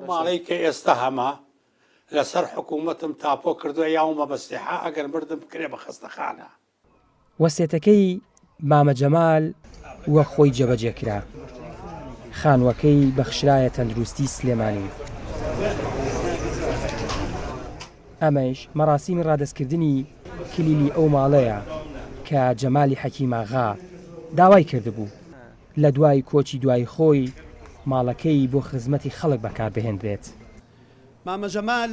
ماڵی کە ئێستا هەمە لەسەر حکوومەتم تاپۆ کردووە یاومە بەستیحا ئەگەر مردم بکرێ بە خەستەخانە. وەسێتەکەی مامە جەمال وە خۆی جێبەجێکرا. خانووەکەی بەخشرایە تەندروستی سلێمانی. ئەمەش مەراسیمی ڕادەستکردنی کلیلی ئەو ماڵەیە کە جەمالی حەکیماغا داوای کردبوو لە دوای کۆچی دوای خۆی ماڵەکەی بۆ خزمەتی خەڵک بەکاربهێنرێت. مامە جەمال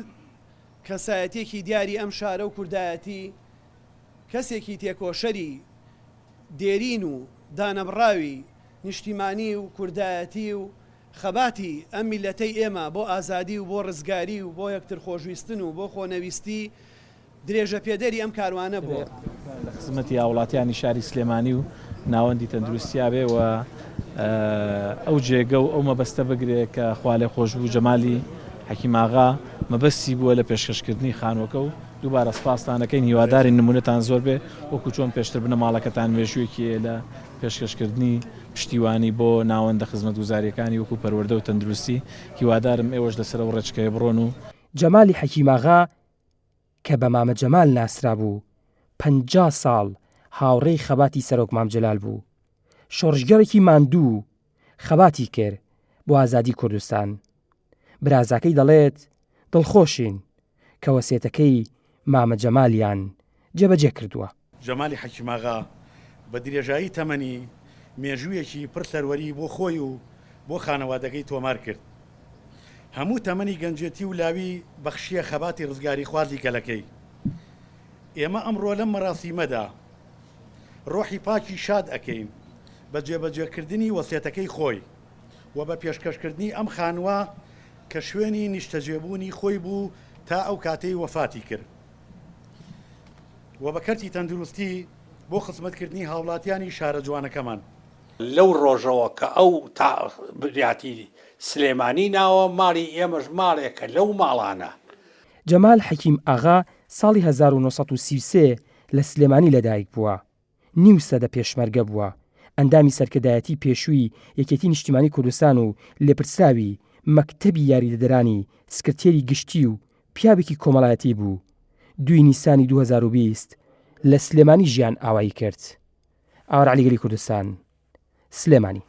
کەسایەتێکی دیاری ئەم شارە و کوردایەتی، کەسێکی تێکۆشەری دێرین و دانەبڕاوی نیشتیمانی و کوردایەتی و خەباتی ئەم میلەتەی ئێمە بۆ ئازادی و بۆ ڕزگاری و بۆ یەکتر خۆشویستن و بۆ خۆنەویستی درێژە پێدەری ئەم کاروانە بووە. لە خزمەتی هاوڵاتیانی شاری سلێمانی و ناوەندی تەندروستیا بێ و ئەو جێگە و ئەو مەبەستە بگرێ کە خوا لێ خۆش بوو جەمالی حەکیماغا مەبەستی بووە لە پێشکەشکردنی خانووەکە و دووبارە سپاسدانەکەین هیواداری نمونەتان زۆر بێ وەکو چۆن پێشتر بنە ماڵەکەتان مێژوویەکی لە پێشکەشکردنی پشتیوانی بۆ ناوەندە خزمەتگوزاریەکانی وەکو پەروەردە و تەندروستی. هیوادارم ئێوەش لەسەر ئەو ڕێچکەیە بڕۆن و جەمالی حەکیماغا کە بە مامە جەمال ناسرا بوو 50 ساڵ هاوڕێی خەباتی سەرۆک مام جەلال بوو. شۆڕژگەرێکی ماندوو خەباتی کرد بۆ ئازادی کوردستان. برازاکەی دەڵێت دڵخۆشین کە وەسێتەکەی مامە جەمالیان جێبەجێ کردووە. جەمالی حەکیماغا بە درێژایی تەمەنی مێژوویەکی پڕ سەروەری بۆ خۆی و بۆ خانەوادەکەی تۆمار کرد. هەموو تەمەنی گەنجێتی و لاوی بەخشیە خەباتی ڕزگاری خوازی گەلەکەی. ئێمە ئەمڕۆ لەم مەراسیمەدا ڕۆحی پاکی شاد ئەکەین بە جێبەجێکردنی وەسێتەکەی خۆی و بە پێشکەشکردنی ئەم خانووە کە شوێنی نیشتەجێبوونی خۆی بوو تا ئەو کاتەی وەفاتی کرد و بە کەرتی تەندروستی بۆ خزمەتکردنی هاوڵاتیانی شارە جوانەکەمان. لەو ڕۆژەوە کە ئەو تا بریاتی سلێمانی ناوە ماڵی ئێمەش ماڵێکە لەو ماڵانە. جەمال حەکیم ئاغا ساڵی 1933 لە سلێمانی لەدایک بووە. نیو سەدە پێشمەرگە بووە. ئەندامی سەرکردایەتی پێشووی یەکێتی نیشتیمانی کوردستان و لێپرسراوی مەکتەبی یاریدەدەرانی سکرتێری گشتی و پیاوێکی کۆمەڵایەتی بوو. 2 نیسانی 2020 لە سلێمانی ژیان ئاوایی کرد. ئاوار عەلیگەلی کوردستان، سلێمانی.